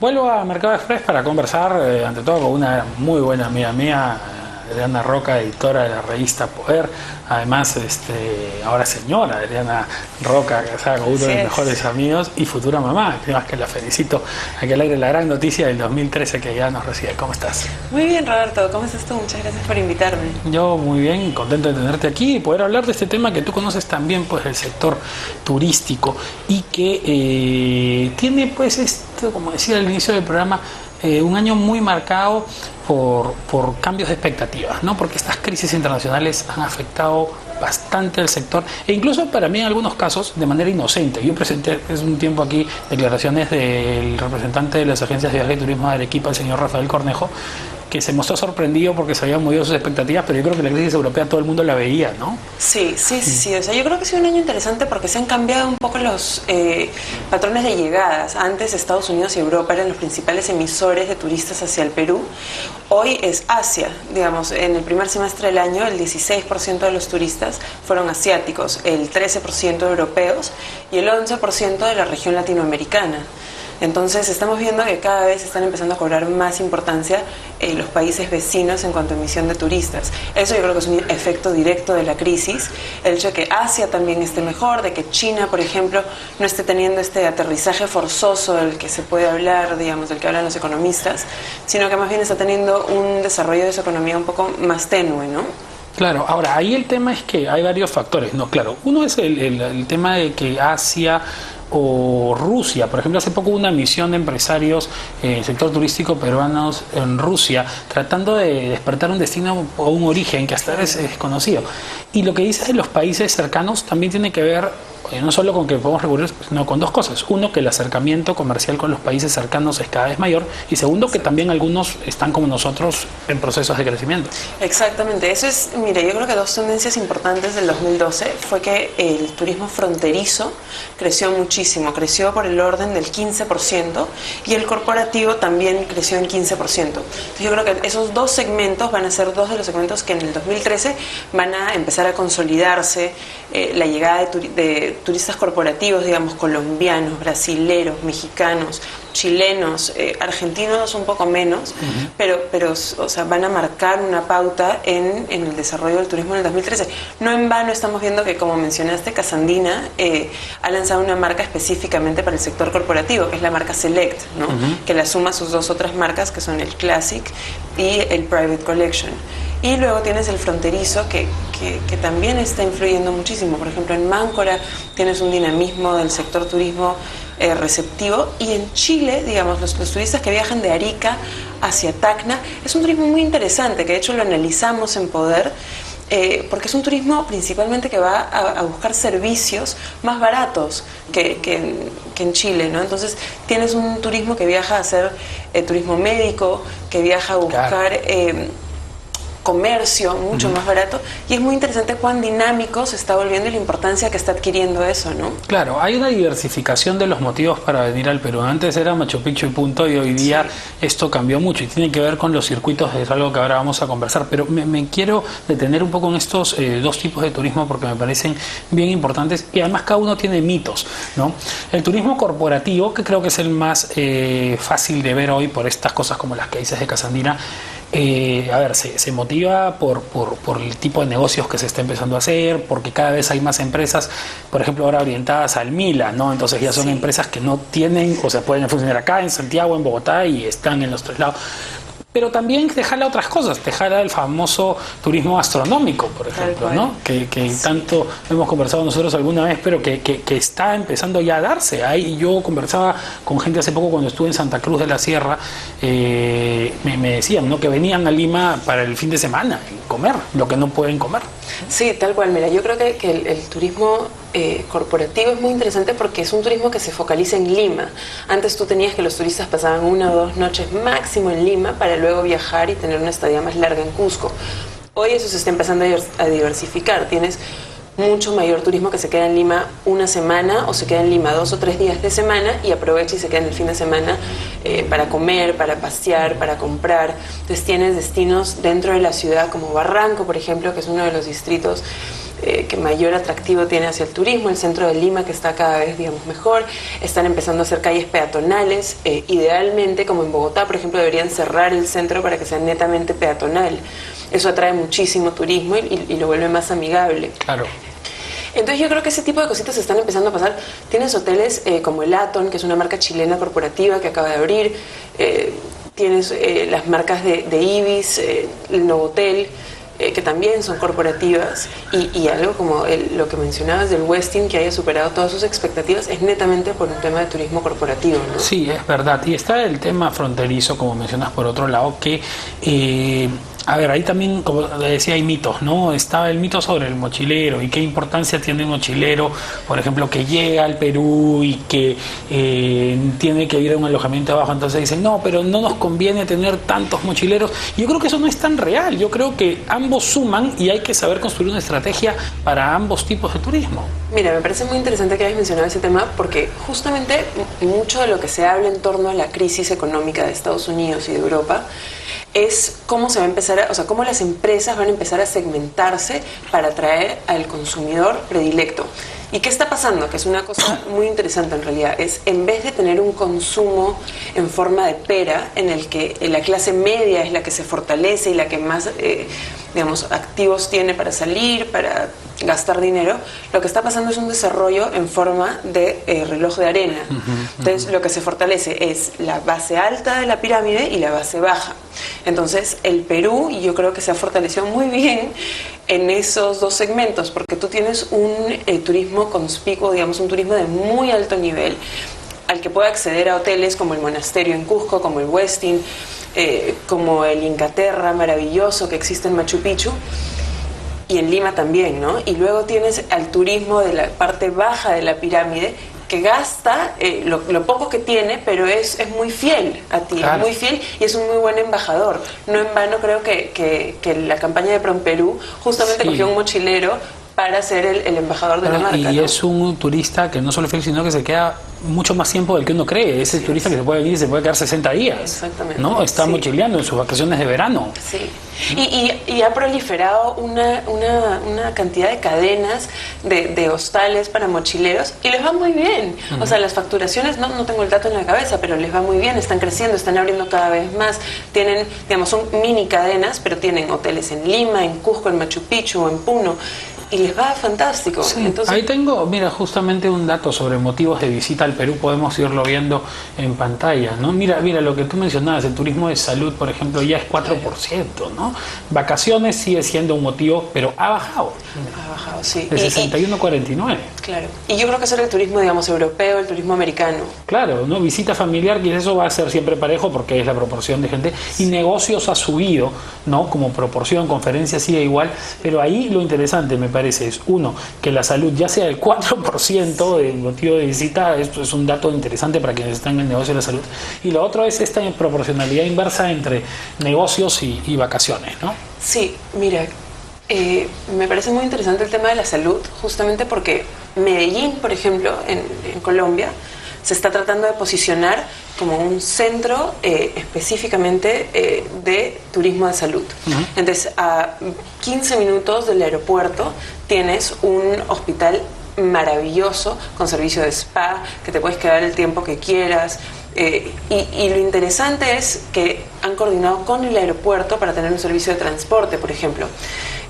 Vuelvo a Mercado Express para conversar, ante todo, con una muy buena amiga mía, Adriana Roca, editora de la revista Poder. Además, ahora señora Adriana Roca, casada con uno de mis mejores amigos y futura mamá. Además que la felicito a que alegre la gran noticia del 2013 que ya nos recibe. ¿Cómo estás? Muy bien, Roberto. ¿Cómo estás tú? Muchas gracias por invitarme. Yo muy bien, contento de tenerte aquí y poder hablar de este tema que tú conoces también, pues, del sector turístico y que tiene, pues, esto, como decía al inicio del programa, un año muy marcado por cambios de expectativas, ¿no? Porque estas crisis internacionales han afectado bastante al sector e incluso para mí en algunos casos de manera inocente. Yo presenté hace un tiempo aquí declaraciones del representante de las agencias de viaje y turismo de Arequipa, el señor Rafael Cornejo, que se mostró sorprendido porque se habían movido sus expectativas, pero yo creo que la crisis europea todo el mundo la veía, ¿no? Sí. O sea, yo creo que ha sido un año interesante porque se han cambiado un poco los patrones de llegadas. Antes Estados Unidos y Europa eran los principales emisores de turistas hacia el Perú. Hoy es Asia. Digamos, en el primer semestre del año el 16% de los turistas fueron asiáticos, el 13% europeos y el 11% de la región latinoamericana. Entonces estamos viendo que cada vez están empezando a cobrar más importancia los países vecinos en cuanto a emisión de turistas. Eso yo creo que es un efecto directo de la crisis. El hecho de que Asia también esté mejor, de que China, por ejemplo, no esté teniendo este aterrizaje forzoso del que se puede hablar, digamos, del que hablan los economistas, sino que más bien está teniendo un desarrollo de su economía un poco más tenue, ¿no? Claro, ahora ahí el tema es que hay varios factores, ¿no? Claro, uno es el tema de que Asia o Rusia, por ejemplo, hace poco hubo una misión de empresarios sector turístico peruanos en Rusia tratando de despertar un destino o un origen que hasta ahora es desconocido. Y lo que dices de los países cercanos también tiene que ver no solo con que podemos recurrir, sino con dos cosas. Uno, que el acercamiento comercial con los países cercanos es cada vez mayor. Y segundo, que también algunos están como nosotros en procesos de crecimiento. Exactamente. Eso es, mira, yo creo que dos tendencias importantes del 2012 fue que el turismo fronterizo creció muchísimo. Creció por el orden del 15% y el corporativo también creció en 15%. Entonces yo creo que esos dos segmentos van a ser dos de los segmentos que en el 2013 van a empezar a consolidarse. La llegada de turistas corporativos, digamos, colombianos, brasileros, mexicanos, chilenos, argentinos un poco menos, pero o sea, van a marcar una pauta en el desarrollo del turismo en el 2013. No en vano estamos viendo que, como mencionaste, Casandina ha lanzado una marca específicamente para el sector corporativo, que es la marca Select, ¿no? Que la suma a sus dos otras marcas, que son el Classic y el Private Collection. Y luego tienes el fronterizo que también está influyendo muchísimo. Por ejemplo, en Máncora tienes un dinamismo del sector turismo receptivo, y en Chile, digamos, los turistas que viajan de Arica hacia Tacna es un turismo muy interesante, que de hecho lo analizamos en Poder, porque es un turismo principalmente que va a buscar servicios más baratos que en Chile, ¿no? Entonces tienes un turismo que viaja a hacer turismo médico, que viaja a buscar comercio mucho más barato, y es muy interesante cuán dinámico se está volviendo y la importancia que está adquiriendo eso, ¿no? Claro, hay una diversificación de los motivos para venir al Perú. Antes era Machu Picchu y punto, y hoy día esto cambió mucho y tiene que ver con los circuitos, es algo que ahora vamos a conversar, pero me quiero detener un poco en estos dos tipos de turismo porque me parecen bien importantes y además cada uno tiene mitos, ¿no? El turismo corporativo, que creo que es el más fácil de ver hoy por estas cosas como las que dices de Casandina. A ver, se motiva por el tipo de negocios que se está empezando a hacer, porque cada vez hay más empresas, por ejemplo, ahora orientadas al MILA, ¿no? Entonces ya son empresas que no tienen, o sea, pueden funcionar acá en Santiago, en Bogotá, y están en los tres lados. Pero también te jala otras cosas, te jala el famoso turismo gastronómico, por ejemplo, ¿no? Que tanto hemos conversado nosotros alguna vez, pero que está empezando ya a darse. Ahí yo conversaba con gente hace poco cuando estuve en Santa Cruz de la Sierra, me decían, ¿no?, que venían a Lima para el fin de semana y comer lo que no pueden comer. Sí, tal cual. Mira, yo creo que el turismo corporativo es muy interesante porque es un turismo que se focaliza en Lima. Antes tú tenías que los turistas pasaban 1 o 2 noches máximo en Lima para luego viajar y tener una estadía más larga en Cusco. Hoy eso se está empezando a diversificar. Tienes mucho mayor turismo que se queda en Lima 1 semana o se queda en Lima 2 o 3 días de semana y aprovecha y se queda en el fin de semana para comer, para pasear, para comprar. Entonces tienes destinos dentro de la ciudad como Barranco, por ejemplo, que es uno de los distritos que mayor atractivo tiene hacia el turismo, el centro de Lima, que está cada vez, digamos, mejor. Están empezando a hacer calles peatonales. Idealmente, como en Bogotá, por ejemplo, deberían cerrar el centro para que sea netamente peatonal. Eso atrae muchísimo turismo y lo vuelve más amigable. Claro. Entonces yo creo que ese tipo de cositas están empezando a pasar. Tienes hoteles como el Aton, que es una marca chilena corporativa que acaba de abrir. Tienes las marcas de Ibis, el Novotel, que también son corporativas. Y algo como lo que mencionabas del Westin, que haya superado todas sus expectativas, es netamente por un tema de turismo corporativo, ¿no? Sí, es verdad. Y está el tema fronterizo, como mencionas por otro lado, que... a ver, ahí también, como decía, hay mitos, ¿no? Está el mito sobre el mochilero y qué importancia tiene un mochilero, por ejemplo, que llega al Perú y que tiene que ir a un alojamiento abajo. Entonces dicen, no, pero no nos conviene tener tantos mochileros. Yo creo que eso no es tan real. Yo creo que ambos suman y hay que saber construir una estrategia para ambos tipos de turismo. Mira, me parece muy interesante que hayas mencionado ese tema porque justamente mucho de lo que se habla en torno a la crisis económica de Estados Unidos y de Europa es cómo se va a empezar, o sea, cómo las empresas van a empezar a segmentarse para atraer al consumidor predilecto. ¿Y qué está pasando? Que es una cosa muy interesante en realidad. Es, en vez de tener un consumo en forma de pera, en el que la clase media es la que se fortalece y la que más, digamos, activos tiene para salir, para gastar dinero, lo que está pasando es un desarrollo en forma de reloj de arena. Entonces, lo que se fortalece es la base alta de la pirámide y la base baja. Entonces, el Perú, y yo creo que se ha fortalecido muy bien en esos dos segmentos, porque tú tienes un turismo conspicuo, digamos, un turismo de muy alto nivel, al que puede acceder a hoteles como el Monasterio en Cusco, como el Westin, como el Incaterra maravilloso que existe en Machu Picchu, y en Lima también, ¿no? Y luego tienes al turismo de la parte baja de la pirámide, que gasta lo poco que tiene, pero es muy fiel a ti, claro. Es muy fiel y es un muy buen embajador. No en vano creo que la campaña de PromPerú justamente cogió un mochilero para ser el embajador de la marca. Y ¿no? es un turista que no solo es fiel, sino que se queda mucho más tiempo del que uno cree. Ese turista que se puede venir y se puede quedar 60 días. Exactamente. ¿No? Está mochileando en sus vacaciones de verano. Sí. Y ha proliferado una cantidad de cadenas de hostales para mochileros y les va muy bien. O sea, las facturaciones, no tengo el dato en la cabeza, pero les va muy bien, están creciendo, están abriendo cada vez más. Tienen, digamos, son mini cadenas, pero tienen hoteles en Lima, en Cusco, en Machu Picchu, en Puno. Y les va fantástico. Sí, entonces, ahí tengo, mira, justamente un dato sobre motivos de visita al Perú, podemos irlo viendo en pantalla, ¿no? Mira lo que tú mencionabas, el turismo de salud, por ejemplo, ya es 4%, ¿no? Vacaciones sigue siendo un motivo, pero ha bajado. Ha bajado, sí. De 61 a 49. Claro. Y yo creo que eso era el turismo, digamos, europeo, el turismo americano. Claro, ¿no? Visita familiar, y eso va a ser siempre parejo porque es la proporción de gente. Y negocios ha subido, ¿no? Como proporción, conferencias sigue igual, pero ahí lo interesante me parece es, uno, que la salud ya sea el 4% del motivo de visita, esto es un dato interesante para quienes están en el negocio de la salud, y lo otro es esta proporcionalidad inversa entre negocios y vacaciones, ¿no? Sí, mira, me parece muy interesante el tema de la salud, justamente porque Medellín, por ejemplo, en Colombia, se está tratando de posicionar como un centro específicamente de turismo de salud. Entonces, a 15 minutos del aeropuerto tienes un hospital maravilloso con servicio de spa, que te puedes quedar el tiempo que quieras. Y lo interesante es que han coordinado con el aeropuerto para tener un servicio de transporte, por ejemplo.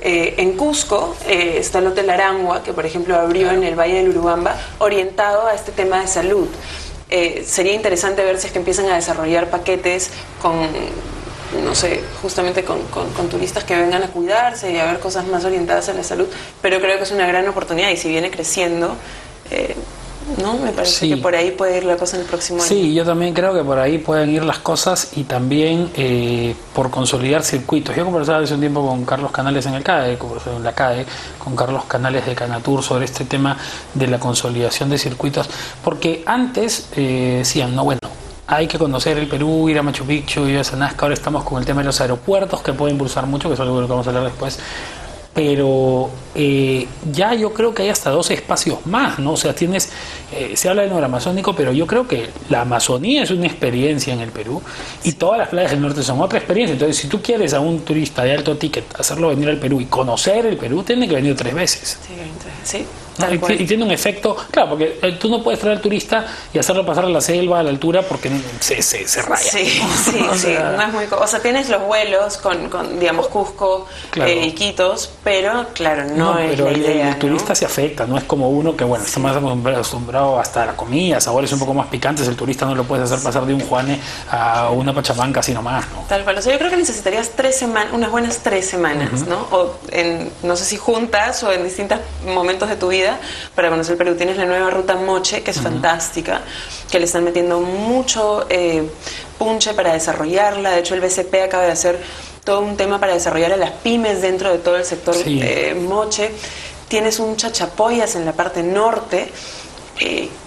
En Cusco está el Hotel Arangua, que por ejemplo abrió en el Valle del Urubamba, orientado a este tema de salud. Sería interesante ver si es que empiezan a desarrollar paquetes con, no sé, justamente con turistas que vengan a cuidarse y a ver cosas más orientadas a la salud, pero creo que es una gran oportunidad y si viene creciendo, ¿no? Me parece que por ahí puede ir la cosa en el próximo año. Sí, yo también creo que por ahí pueden ir las cosas y también por consolidar circuitos. Yo conversaba hace un tiempo con Carlos Canales en el CADE, en la CADE, con Carlos Canales de Canatur sobre este tema de la consolidación de circuitos, porque antes decían, no, bueno, hay que conocer el Perú, ir a Machu Picchu, ir a Nazca. Ahora estamos con el tema de los aeropuertos, que puede impulsar mucho, que es algo de lo que vamos a hablar después. pero ya yo creo que hay hasta 2 espacios más, ¿no? O sea, tienes, se habla del noramazónico, pero yo creo que la Amazonía es una experiencia en el Perú y todas las playas del norte son otra experiencia. Entonces, si tú quieres a un turista de alto ticket hacerlo venir al Perú y conocer el Perú, tiene que venir 3 veces. Sí. Y tiene un efecto, claro, porque tú no puedes traer al turista y hacerlo pasar a la selva, a la altura, porque se raya. Sí, ¿no? Sí, no es muy... O sea, tienes los vuelos con digamos, Cusco, claro, Iquitos, pero, claro, no es pero la idea, el turista se afecta, no es como uno que, bueno, está más acostumbrado hasta a la comida, sabores un poco más picantes, el turista no lo puedes hacer pasar de un Juane a una Pachamanca así nomás, ¿no? Tal cual, o sea, yo creo que necesitarías 3 semanas, unas buenas 3 semanas, ¿no? O no sé si juntas o en distintos momentos de tu vida para conocer el Perú. Tienes la nueva ruta Moche, que es fantástica, que le están metiendo mucho punche para desarrollarla. De hecho, el BCP acaba de hacer todo un tema para desarrollar a las pymes dentro de todo el sector Moche. Tienes un Chachapoyas en la parte norte,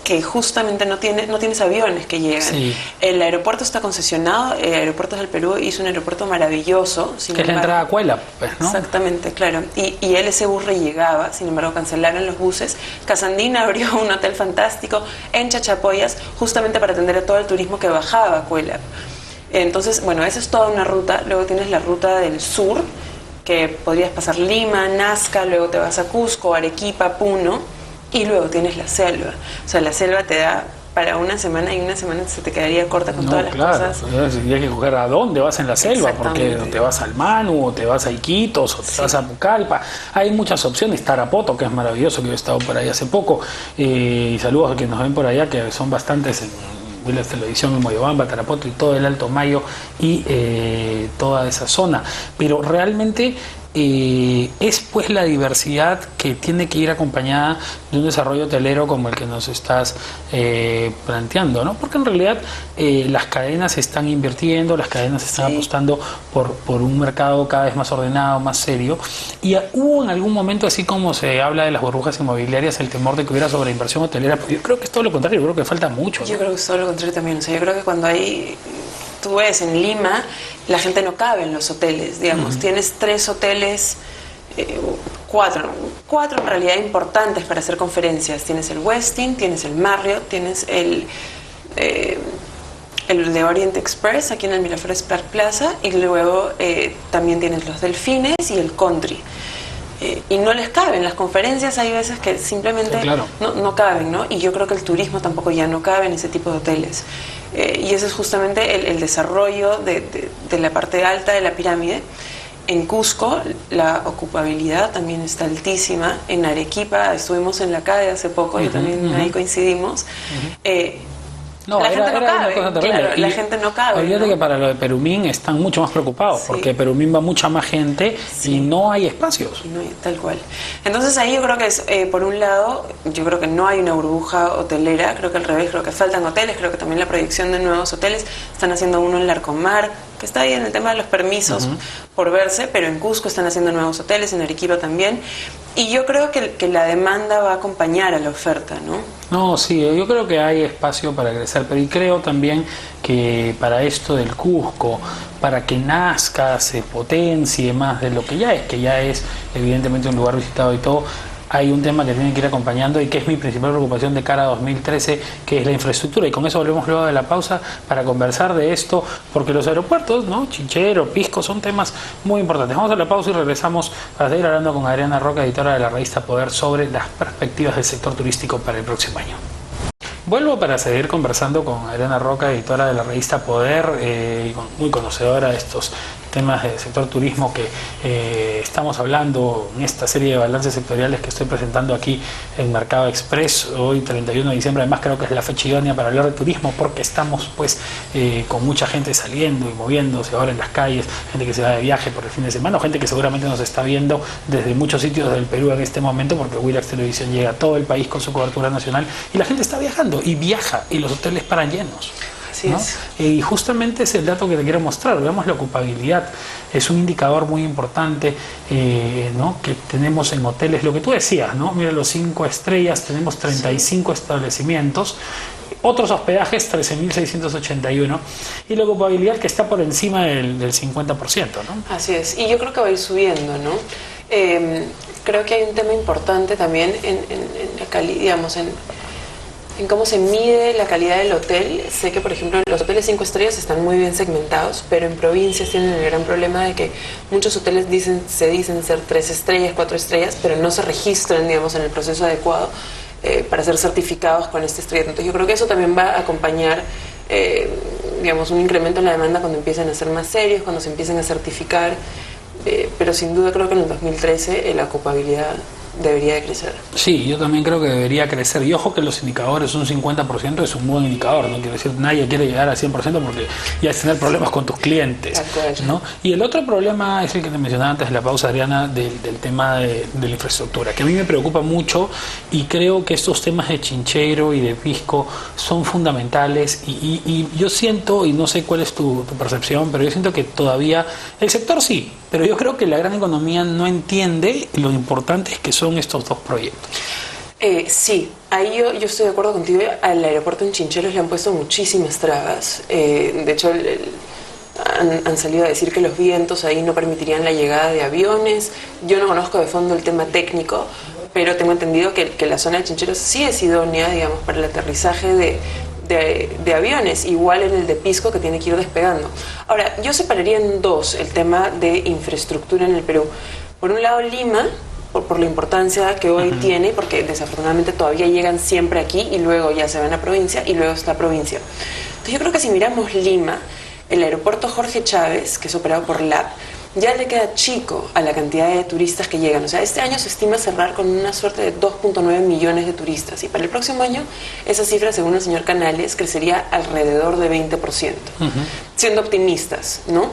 que justamente no tienes aviones que llegan. Sí. El aeropuerto está concesionado, el Aeropuertos del Perú hizo un aeropuerto maravilloso. Que es la entrada a Cuela, pues, ¿no? Exactamente, claro. Y ese bus llegaba, sin embargo cancelaron los buses. Casandina abrió un hotel fantástico en Chachapoyas, justamente para atender a todo el turismo que bajaba a Cuela. Entonces, bueno, esa es toda una ruta. Luego tienes la ruta del sur, que podrías pasar Lima, Nazca, luego te vas a Cusco, Arequipa, Puno. Y luego tienes la selva. O sea, la selva te da para una semana y una semana se te quedaría corta con todas las cosas. Hay que coger a dónde vas en la selva, porque te vas al Manu, o te vas a Iquitos, o te vas a Pucallpa. Hay muchas opciones. Tarapoto, que es maravilloso, que yo he estado por ahí hace poco. Y saludos a quienes nos ven por allá, que son bastantes en Willis Televisión, en Moyobamba, Tarapoto y todo el Alto Mayo y toda esa zona. Pero realmente... es pues la diversidad que tiene que ir acompañada de un desarrollo hotelero como el que nos estás planteando, ¿no? Porque en realidad las cadenas están invirtiendo, las cadenas están apostando por un mercado cada vez más ordenado, más serio, y hubo en algún momento, así como se habla de las burbujas inmobiliarias, el temor de que hubiera sobreinversión hotelera. Pues yo creo que es todo lo contrario, yo creo que falta mucho, ¿no? Yo creo que es todo lo contrario también. O sea, yo creo que cuando tú ves en Lima, la gente no cabe en los hoteles, digamos. Tienes 3 hoteles, 4 en realidad importantes para hacer conferencias. Tienes el Westin, tienes el Marriott, tienes el de Orient Express aquí en el Miraflores Park Plaza, y luego también tienes los Delfines y el Country. Y no les caben las conferencias, hay veces que simplemente no caben, ¿no? Y yo creo que el turismo tampoco ya no cabe en ese tipo de hoteles. Y ese es justamente el desarrollo de la parte alta de la pirámide. En Cusco la ocupabilidad también está altísima. En Arequipa estuvimos en la CADE hace poco, y también ahí coincidimos. La gente no cabe, claro, la gente no cabe. Olvídate que para lo de Perumín están mucho más preocupados, porque Perumín va mucha más gente y no hay espacios. Tal cual. Entonces ahí yo creo que es, por un lado, yo creo que no hay una burbuja hotelera, creo que al revés, creo que faltan hoteles, creo que también la proyección de nuevos hoteles, están haciendo uno en Larcomar, que está ahí en el tema de los permisos por verse, pero en Cusco están haciendo nuevos hoteles, en Arequipa también. Y yo creo que la demanda va a acompañar a la oferta, ¿no? No, sí, yo creo que hay espacio para crecer, pero y creo también que para esto del Cusco, para que nazca, se potencie más de lo que ya es evidentemente un lugar visitado y todo, hay un tema que tiene que ir acompañando y que es mi principal preocupación de cara a 2013, que es la infraestructura. Y con eso volvemos luego de la pausa para conversar de esto, porque los aeropuertos, ¿no? Chinchero, Pisco, son temas muy importantes. Vamos a la pausa y regresamos para seguir hablando con Adriana Roca, editora de la revista Poder, sobre las perspectivas del sector turístico para el próximo año. Vuelvo para seguir conversando con Adriana Roca, editora de la revista Poder, muy conocedora de estos temas del sector turismo que estamos hablando en esta serie de balances sectoriales que estoy presentando aquí en Mercado Express, hoy 31 de diciembre. Además creo que es la fecha idónea para hablar de turismo, porque estamos pues con mucha gente saliendo y moviéndose ahora en las calles, gente que se va de viaje por el fin de semana, o gente que seguramente nos está viendo desde muchos sitios del Perú en este momento, porque Willax Televisión llega a todo el país con su cobertura nacional y la gente está viajando y viaja y los hoteles paran llenos. ¿No? Y justamente es el dato que te quiero mostrar. Veamos la ocupabilidad, es un indicador muy importante, ¿no? Que tenemos en hoteles, lo que tú decías, ¿no? Mira, los 5 estrellas, tenemos 35 establecimientos, otros hospedajes 13.681, y la ocupabilidad que está por encima del 50%, ¿no? Así es, y yo creo que va a ir subiendo, ¿no? Creo que hay un tema importante también en la calidad, digamos, en cómo se mide la calidad del hotel. Sé que, por ejemplo, los hoteles 5 estrellas están muy bien segmentados, pero en provincias tienen el gran problema de que muchos hoteles se dicen ser 3 estrellas, 4 estrellas, pero no se registran, digamos, en el proceso adecuado para ser certificados con esta estrella. Entonces yo creo que eso también va a acompañar, digamos, un incremento en la demanda cuando empiecen a ser más serios, cuando se empiecen a certificar, pero sin duda creo que en el 2013 la ocupabilidad debería de crecer. Sí, yo también creo que debería crecer. Y ojo que los indicadores, un 50% es un buen indicador, no quiere decir nadie quiere llegar al 100% porque ya es tener problemas con tus clientes, ¿no? Y el otro problema es el que te mencionaba antes de la pausa, Adriana, del tema de la infraestructura, que a mí me preocupa mucho y creo que estos temas de Chinchero y de Pisco son fundamentales y yo siento, y no sé cuál es tu percepción, pero yo siento que todavía el sector sí, pero yo creo que la gran economía no entiende lo importantes que son estos dos proyectos. Sí, ahí yo estoy de acuerdo contigo. Al aeropuerto en Chincheros le han puesto muchísimas trabas. De hecho, han salido a decir que los vientos ahí no permitirían la llegada de aviones. Yo no conozco de fondo el tema técnico, pero tengo entendido que la zona de Chincheros sí es idónea, digamos, para el aterrizaje de aviones, igual en el de Pisco, que tiene que ir despegando. Ahora, yo separaría en dos el tema de infraestructura en el Perú. Por un lado, Lima, por la importancia que hoy tiene, porque desafortunadamente todavía llegan siempre aquí y luego ya se van a provincia y luego está provincia. Entonces yo creo que si miramos Lima, el aeropuerto Jorge Chávez, que es operado por LAP, ya le queda chico a la cantidad de turistas que llegan. O sea, este año se estima cerrar con una suerte de 2.9 millones de turistas y para el próximo año esa cifra, según el señor Canales, crecería alrededor de 20%, siendo optimistas, ¿no?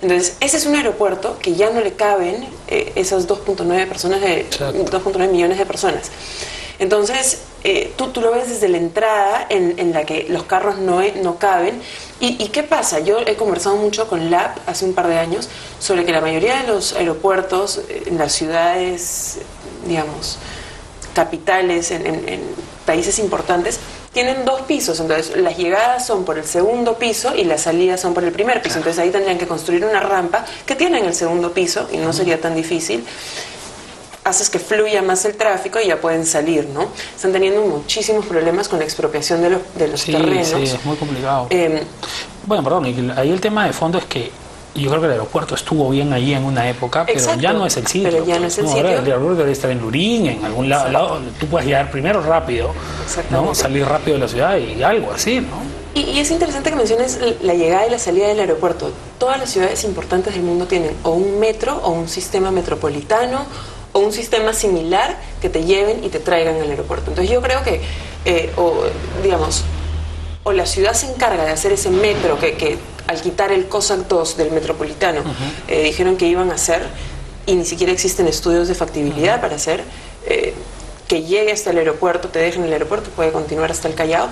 Entonces, ese es un aeropuerto que ya no le caben esas 2.9 millones de personas. Entonces, tú lo ves desde la entrada en la que los carros no caben. ¿Y qué pasa? Yo he conversado mucho con LAP hace un par de años sobre que la mayoría de los aeropuertos en las ciudades, digamos, capitales, en países importantes, tienen 2 pisos. Entonces las llegadas son por el segundo piso y las salidas son por el primer piso. Entonces ahí tendrían que construir una rampa que tiene en el segundo piso y no sería tan difícil. Haces que fluya más el tráfico y ya pueden salir, ¿no? Están teniendo muchísimos problemas con la expropiación de los terrenos. Sí, es muy complicado. Bueno, perdón, y ahí el tema de fondo es que yo creo que el aeropuerto estuvo bien ahí en una época, pero exacto, ya no es el sitio. Pero ya no es el sitio. Ahora el aeropuerto debe estar en Lurín, en algún lado donde tú puedes llegar primero rápido, ¿no? Salir rápido de la ciudad y algo así, ¿no? Y es interesante que menciones la llegada y la salida del aeropuerto. Todas las ciudades importantes del mundo tienen o un metro o un sistema metropolitano o un sistema similar que te lleven y te traigan al aeropuerto. Entonces yo creo que, o la ciudad se encarga de hacer ese metro que al quitar el COSAC 2 del metropolitano dijeron que iban a hacer, y ni siquiera existen estudios de factibilidad para hacer, que llegue hasta el aeropuerto, te dejen en el aeropuerto, puede continuar hasta el Callao,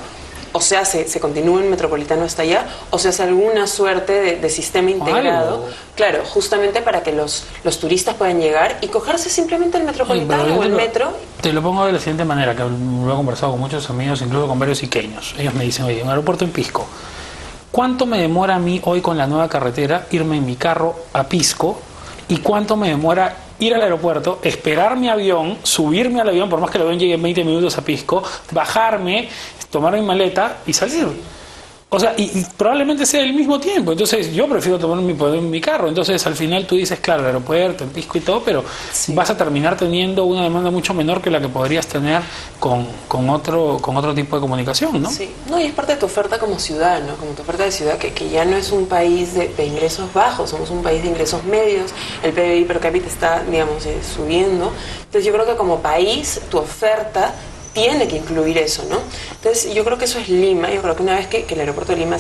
o sea, se continúa el metropolitano hasta allá, o se hace alguna suerte de sistema integrado, claro, justamente para que los turistas puedan llegar y cogerse simplemente el metropolitano o el metro. Te lo pongo de la siguiente manera, que lo he conversado con muchos amigos, incluso con varios iqueños. Ellos me dicen, oye, un aeropuerto en Pisco, ¿cuánto me demora a mí hoy con la nueva carretera irme en mi carro a Pisco? ¿Y cuánto me demora ir al aeropuerto, esperar mi avión, subirme al avión, por más que el avión llegue en 20 minutos a Pisco, bajarme, tomar mi maleta y salir? O sea, y probablemente sea el mismo tiempo. Entonces yo prefiero tomar mi carro. Entonces al final tú dices, claro, el aeropuerto, en Pisco y todo, pero vas a terminar teniendo una demanda mucho menor que la que podrías tener con otro tipo de comunicación, ¿no? Sí, no, y es parte de tu oferta como ciudad, ¿no? Como tu oferta de ciudad, que ya no es un país de ingresos bajos, somos un país de ingresos medios, el PBI per cápita está, digamos, subiendo. Entonces yo creo que como país, tu oferta tiene que incluir eso, ¿no? Entonces yo creo que eso es Lima. Yo creo que una vez que el aeropuerto de Lima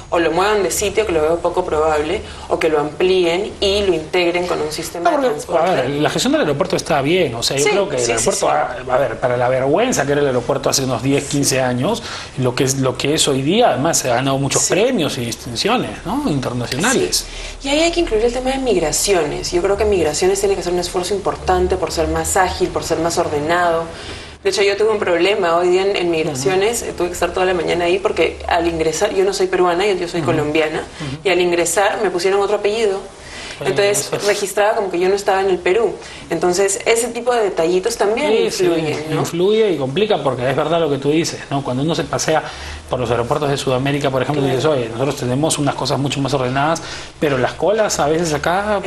o lo muevan de sitio, que lo veo poco probable, o que lo amplíen y lo integren con un sistema de transporte. A ver, la gestión del aeropuerto está bien, o sea, yo creo que el aeropuerto, a ver, para la vergüenza que era el aeropuerto hace unos 10, 15 años, lo que es hoy día, además se ha ganado muchos premios y distinciones, ¿no? Internacionales. Sí. Y ahí hay que incluir el tema de migraciones. Yo creo que migraciones tiene que hacer un esfuerzo importante por ser más ágil, por ser más ordenado. De hecho, yo tuve un problema hoy día en migraciones, tuve que estar toda la mañana ahí porque al ingresar, yo no soy peruana, yo soy colombiana, y al ingresar me pusieron otro apellido. Entonces registraba como que yo no estaba en el Perú. Entonces ese tipo de detallitos también influyen, ¿no? Influye y complica, porque es verdad lo que tú dices, ¿no? Cuando uno se pasea por los aeropuertos de Sudamérica, por ejemplo, dices, oye, nosotros tenemos unas cosas mucho más ordenadas, pero las colas a veces acá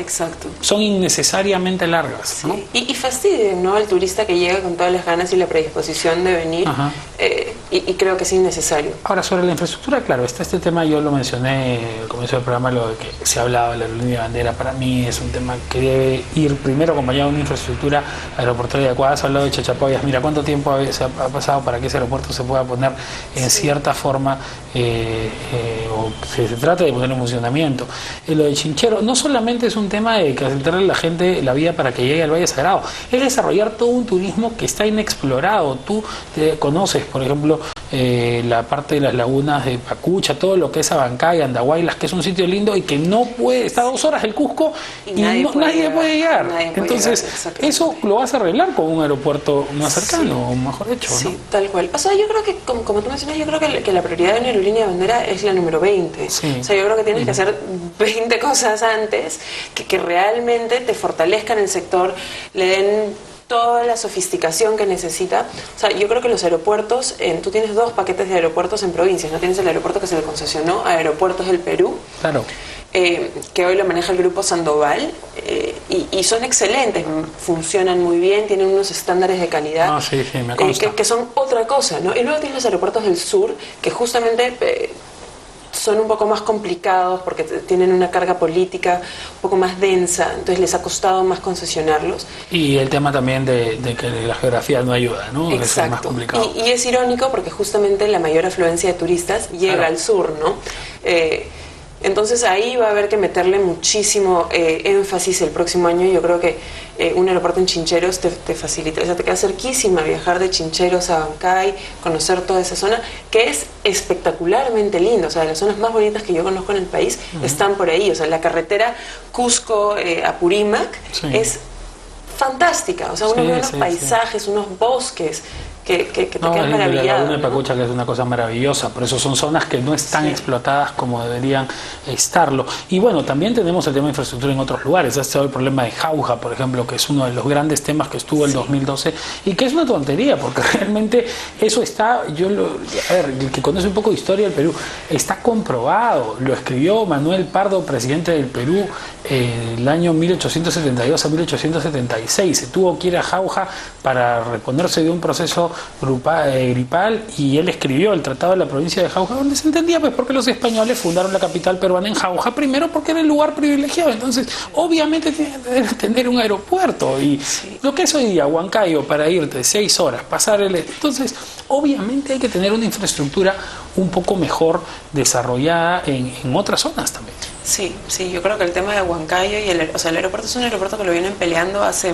son innecesariamente largas, ¿no? Y fastidian, ¿no? Al turista que llega con todas las ganas y la predisposición de venir, y creo que es innecesario. Ahora, sobre la infraestructura, claro, está este tema, yo lo mencioné al comienzo del programa, lo de que se hablaba de la aerolínea bandera. Para mí es un tema que debe ir primero acompañado de una infraestructura aeroportuaria adecuada. Has hablado de Chachapoyas, mira cuánto tiempo ha pasado para que ese aeropuerto se pueda poner en cierta forma, o se trata de poner en funcionamiento. Lo de Chinchero no solamente es un tema de facilitarle a la gente la vida para que llegue al Valle Sagrado, es desarrollar todo un turismo que está inexplorado. Tú conoces, por ejemplo, la parte de las lagunas de Pacucha, todo lo que es Abancay, Andahuaylas, que es un sitio lindo y que no puede, está a 2 horas del Cusco y nadie puede llegar. Entonces, eso lo vas a arreglar con un aeropuerto más cercano, o mejor hecho, ¿no? Sí, tal cual. O sea, yo creo que, como tú mencionas, yo creo que la prioridad de una aerolínea de bandera es la número 20. Sí. O sea, yo creo que tienes que hacer 20 cosas antes que realmente te fortalezcan el sector, le den toda la sofisticación que necesita. O sea, yo creo que los aeropuertos, tú tienes 2 paquetes de aeropuertos en provincias, ¿no? Tienes el aeropuerto que se le concesionó a Aeropuertos del Perú, claro, que hoy lo maneja el Grupo Sandoval, y son excelentes, funcionan muy bien, tienen unos estándares de calidad me consta. Que son otra cosa, ¿no? Y luego tienes los aeropuertos del sur, que justamente son un poco más complicados porque tienen una carga política un poco más densa, entonces les ha costado más concesionarlos. Y el tema también de que la geografía no ayuda, ¿no? Exacto. Es más complicado. Y es irónico porque justamente la mayor afluencia de turistas llega al sur, ¿no? Entonces ahí va a haber que meterle muchísimo énfasis el próximo año. Yo creo que un aeropuerto en Chincheros te facilita, o sea, te queda cerquísima viajar de Chincheros a Abancay, conocer toda esa zona, que es espectacularmente linda. O sea, las zonas más bonitas que yo conozco en el país están por ahí. O sea, la carretera Cusco-Apurímac es fantástica. O sea, uno ve unos paisajes, unos bosques que te quedan maravillados. La laguna de Pacucha, que es una cosa maravillosa, por eso son zonas que no están explotadas como deberían estarlo. Y bueno, también tenemos el tema de infraestructura en otros lugares. Ha estado el problema de Jauja, por ejemplo, que es uno de los grandes temas que estuvo el 2012 y que es una tontería, porque realmente eso está, a ver, el que conoce un poco de historia del Perú, está comprobado. Lo escribió Manuel Pardo, presidente del Perú, el año 1872 a 1876. Se tuvo que ir a Jauja para reponerse de un proceso gripal, y él escribió el Tratado de la Provincia de Jauja, donde se entendía pues porque los españoles fundaron la capital peruana en Jauja, primero porque era el lugar privilegiado, entonces obviamente tiene que tener un aeropuerto, y lo que es hoy día Huancayo, para irte 6 horas, entonces obviamente hay que tener una infraestructura un poco mejor desarrollada en otras zonas también. Sí, yo creo que el tema de Huancayo y el aeropuerto es un aeropuerto que lo vienen peleando hace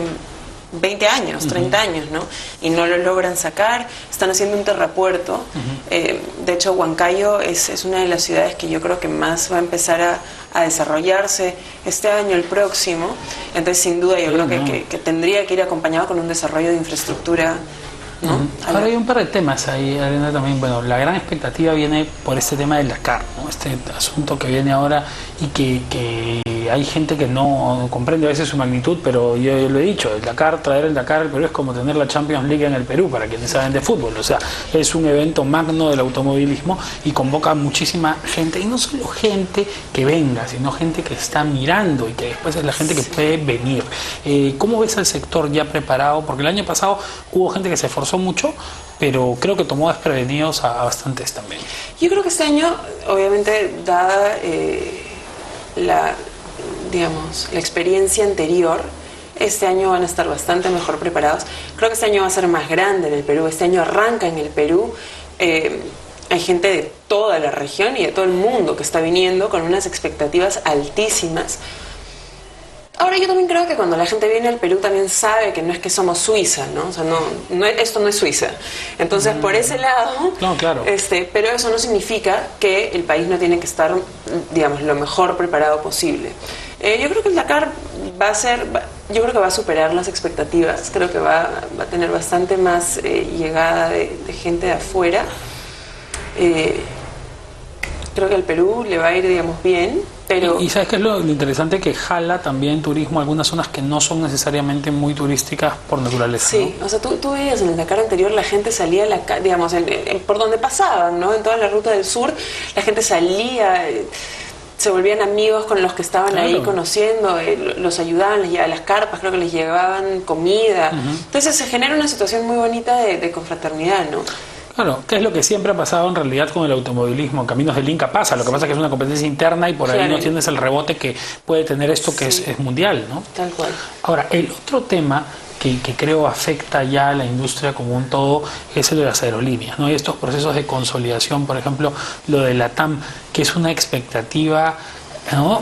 20 años, 30 años, ¿no? Y no lo logran sacar, están haciendo un terrapuerto. De hecho, Huancayo es una de las ciudades que yo creo que más va a empezar a desarrollarse este año, el próximo. Entonces, sin duda, yo creo que tendría que ir acompañado con un desarrollo de infraestructura, ¿no? Ahora hay un par de temas ahí, Arena, también. Bueno, la gran expectativa viene por este tema del Dakar, ¿no? Este asunto que viene ahora y que hay gente que no comprende a veces su magnitud, pero yo lo he dicho, traer el Dakar al Perú es como tener la Champions League en el Perú, para quienes saben de fútbol. O sea, es un evento magno del automovilismo y convoca muchísima gente, y no solo gente que venga, sino gente que está mirando y que después es la gente que puede venir. ¿Cómo ves al sector ya preparado? Porque el año pasado hubo gente que se esforzó mucho, pero creo que tomó desprevenidos a bastantes también. Yo creo que este año, obviamente, dada la experiencia anterior, este año van a estar bastante mejor preparados. Creo que este año va a ser más grande en el Perú. Este año arranca en el Perú. Hay gente de toda la región y de todo el mundo que está viniendo con unas expectativas altísimas. Ahora, yo también creo que cuando la gente viene al Perú también sabe que no es que somos Suiza, ¿no? O sea, esto no es Suiza. Entonces, por ese lado, no, claro. Pero eso no significa que el país no tiene que estar, digamos, lo mejor preparado posible. Yo creo que el Dakar yo creo que va a superar las expectativas. Creo que va a tener bastante más llegada de gente de afuera. Creo que al Perú le va a ir, digamos, bien. Pero, y ¿sabes qué es lo interesante? Que jala también turismo a algunas zonas que no son necesariamente muy turísticas por naturaleza. sí, ¿no? o sea, tú veías en el Dakar anterior, la gente salía, digamos, por donde pasaban, ¿no? En toda la ruta del sur, la gente salía, se volvían amigos con los que estaban ahí conociendo, los ayudaban, les llevaban las carpas, creo que les llevaban comida. Entonces se genera una situación muy bonita de confraternidad, ¿no? Claro, que es lo que siempre ha pasado en realidad con el automovilismo. En Caminos del Inca pasa, lo que pasa es que es una competencia interna y por ahí no tienes el rebote que puede tener esto que es mundial, ¿no? Tal cual. Ahora, el otro tema que creo afecta ya a la industria como un todo es el de las aerolíneas, ¿no? Y estos procesos de consolidación, por ejemplo, lo de la TAM, que es una expectativa, ¿no?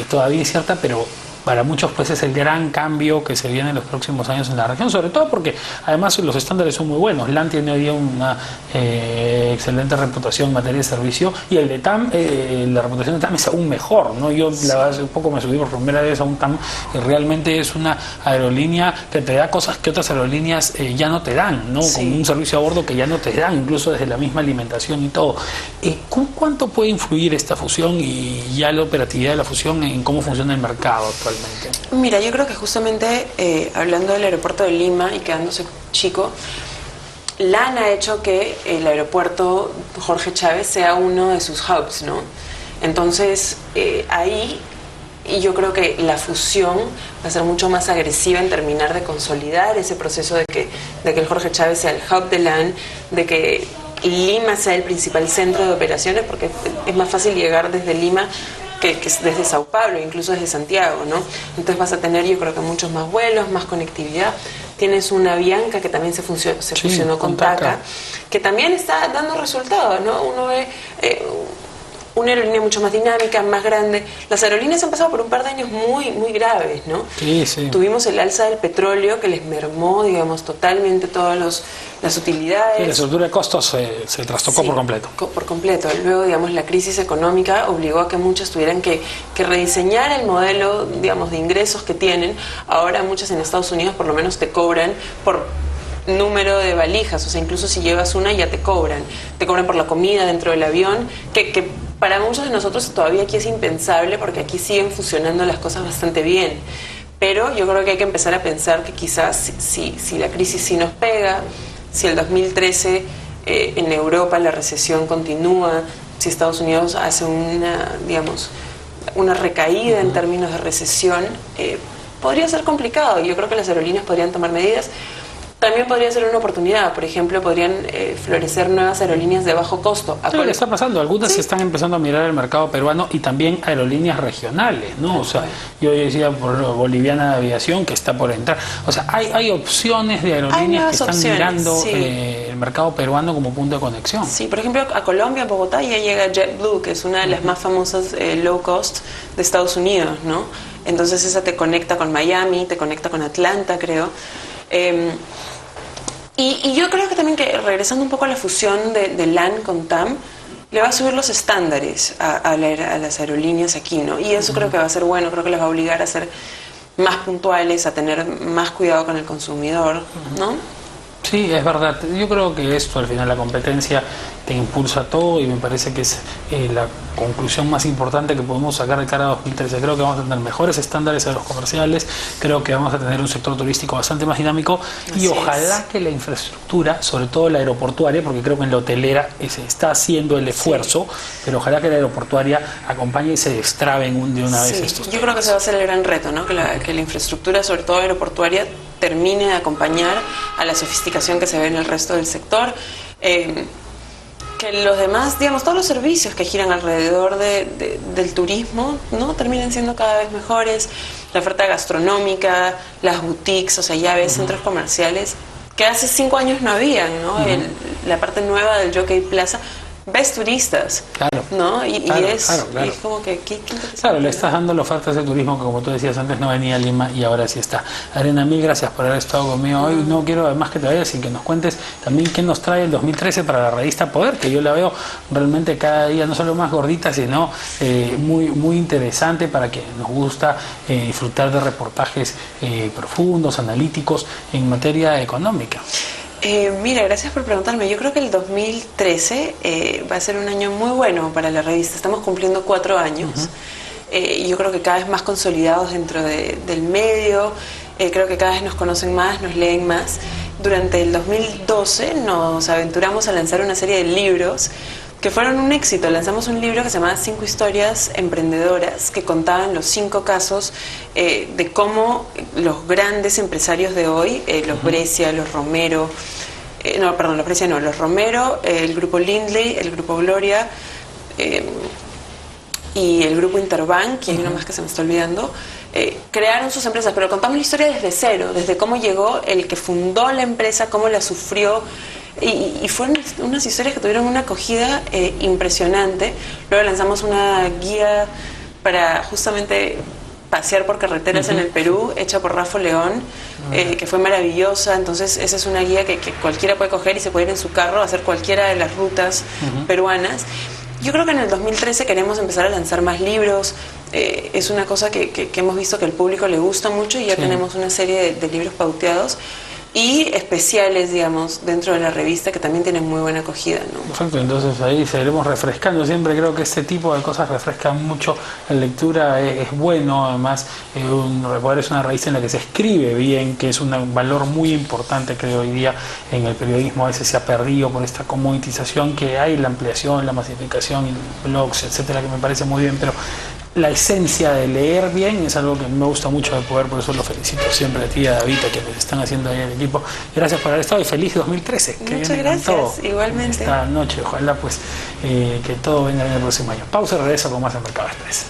Todavía incierta, pero para muchos pues es el gran cambio que se viene en los próximos años en la región, sobre todo porque además los estándares son muy buenos. LAN tiene hoy día una excelente reputación en materia de servicio y el de TAM, la reputación de TAM es aún mejor, ¿no? Yo la verdad hace un poco me subí por primera vez a un TAM y realmente es una aerolínea que te da cosas que otras aerolíneas ya no te dan, ¿no? Con un servicio a bordo que ya no te dan, incluso desde la misma alimentación y todo. ¿Cuánto puede influir esta fusión y ya la operatividad de la fusión en cómo funciona el mercado actualmente? Mira, yo creo que justamente hablando del aeropuerto de Lima y quedándose chico, LAN ha hecho que el aeropuerto Jorge Chávez sea uno de sus hubs, ¿no? Entonces, ahí y yo creo que la fusión va a ser mucho más agresiva en terminar de consolidar ese proceso de que el Jorge Chávez sea el hub de LAN, de que Lima sea el principal centro de operaciones, porque es más fácil llegar desde Lima que desde Sao Paulo, incluso desde Santiago, ¿no? Entonces vas a tener, yo creo que muchos más vuelos, más conectividad. Tienes una Avianca que también se fusionó con TACA, que también está dando resultados, ¿no? Uno ve una aerolínea mucho más dinámica, más grande. Las aerolíneas han pasado por un par de años muy, muy graves, ¿no? Sí, sí. Tuvimos el alza del petróleo que les mermó, digamos, totalmente todas las utilidades. Sí, la estructura de costos se trastocó por completo. Por completo. Luego, digamos, la crisis económica obligó a que muchos tuvieran que rediseñar el modelo, digamos, de ingresos que tienen. Ahora muchas en Estados Unidos por lo menos te cobran por número de valijas, o sea, incluso si llevas una ya te cobran por la comida dentro del avión, que para muchos de nosotros todavía aquí es impensable porque aquí siguen funcionando las cosas bastante bien, pero yo creo que hay que empezar a pensar que quizás si la crisis sí nos pega, si el 2013 en Europa la recesión continúa, si Estados Unidos hace una recaída en términos de recesión, podría ser complicado. Yo creo que las aerolíneas podrían tomar medidas. También podría ser una oportunidad, por ejemplo, podrían florecer nuevas aerolíneas de bajo costo. Claro, ¿qué está pasando? Algunas están empezando a mirar el mercado peruano y también aerolíneas regionales, ¿no? O sea, yo decía por Boliviana de Aviación que está por entrar. O sea, hay opciones de aerolíneas que están mirando el mercado peruano como punto de conexión. Sí, por ejemplo, a Colombia, a Bogotá, ya llega JetBlue, que es una de las más famosas low cost de Estados Unidos, ¿no? Entonces esa te conecta con Miami, te conecta con Atlanta, creo. Y yo creo que también que regresando un poco a la fusión de LAN con TAM, le va a subir los estándares a las aerolíneas aquí, ¿no? Y eso creo que va a ser bueno, creo que les va a obligar a ser más puntuales, a tener más cuidado con el consumidor, ¿no? Sí, es verdad. Yo creo que esto, al final, la competencia te impulsa todo y me parece que es la conclusión más importante que podemos sacar de cara a 2013. Creo que vamos a tener mejores estándares a los comerciales, creo que vamos a tener un sector turístico bastante más dinámico y ojalá que la infraestructura, sobre todo la aeroportuaria, porque creo que en la hotelera se está haciendo el esfuerzo, pero ojalá que la aeroportuaria acompañe y se destraben de una vez estos temas. Yo creo que ese va a ser el gran reto, ¿no? Que la infraestructura, sobre todo aeroportuaria, termine de acompañar a la sofisticación que se ve en el resto del sector, que los demás, digamos, todos los servicios que giran alrededor del turismo, ¿no? Terminen siendo cada vez mejores, la oferta gastronómica, las boutiques, o sea, ya ves centros comerciales que hace 5 años no habían, ¿no? La parte nueva del Jockey Plaza, ves turistas, claro, ¿no? Y es como que qué claro, le estás dando la oferta de turismo que, como tú decías antes, no venía a Lima y ahora sí está. Arena, mil gracias por haber estado conmigo hoy. No quiero además que te vayas sin que nos cuentes también qué nos trae el 2013 para la revista Poder, que yo la veo realmente cada día no solo más gordita, sino muy, muy interesante para que nos gusta disfrutar de reportajes profundos, analíticos en materia económica. Mira, gracias por preguntarme. Yo creo que el 2013 va a ser un año muy bueno para la revista. Estamos cumpliendo 4 años. Y yo creo que cada vez más consolidados dentro del medio. Creo que cada vez nos conocen más, nos leen más. Durante el 2012 nos aventuramos a lanzar una serie de libros que fueron un éxito. Lanzamos un libro que se llamaba 5 historias emprendedoras, que contaban los 5 casos de cómo los grandes empresarios de hoy, los Brescia, los Romero, los Brescia no, los Romero, el grupo Lindley, el grupo Gloria y el grupo Interbank, y hay uno más que se me está olvidando, crearon sus empresas, pero contamos la historia desde cero, desde cómo llegó el que fundó la empresa, cómo la sufrió. Y fueron unas historias que tuvieron una acogida impresionante. Luego lanzamos una guía para justamente pasear por carreteras en el Perú, hecha por Rafa León, que fue maravillosa. Entonces esa es una guía que cualquiera puede coger y se puede ir en su carro a hacer cualquiera de las rutas peruanas. Yo creo que en el 2013 queremos empezar a lanzar más libros. Es una cosa que hemos visto que al público le gusta mucho, y ya tenemos una serie de libros pauteados y especiales, digamos, dentro de la revista, que también tienen muy buena acogida, ¿no? Perfecto, entonces ahí seguiremos refrescando. Siempre creo que este tipo de cosas refrescan mucho. La lectura es bueno, además Repoder es una revista en la que se escribe bien, que es un valor muy importante, creo, hoy día en el periodismo. A veces se ha perdido por esta comoditización que hay, la ampliación, la masificación, blogs, etcétera, que me parece muy bien, pero la esencia de leer bien es algo que me gusta mucho de Poder, por eso lo felicito siempre a ti y a David, que les están haciendo ahí el equipo. Gracias por haber estado y feliz 2013. Muchas gracias, igualmente. Esta noche, ojalá pues que todo venga bien el próximo año. Pausa y regreso con más en Mercado Express.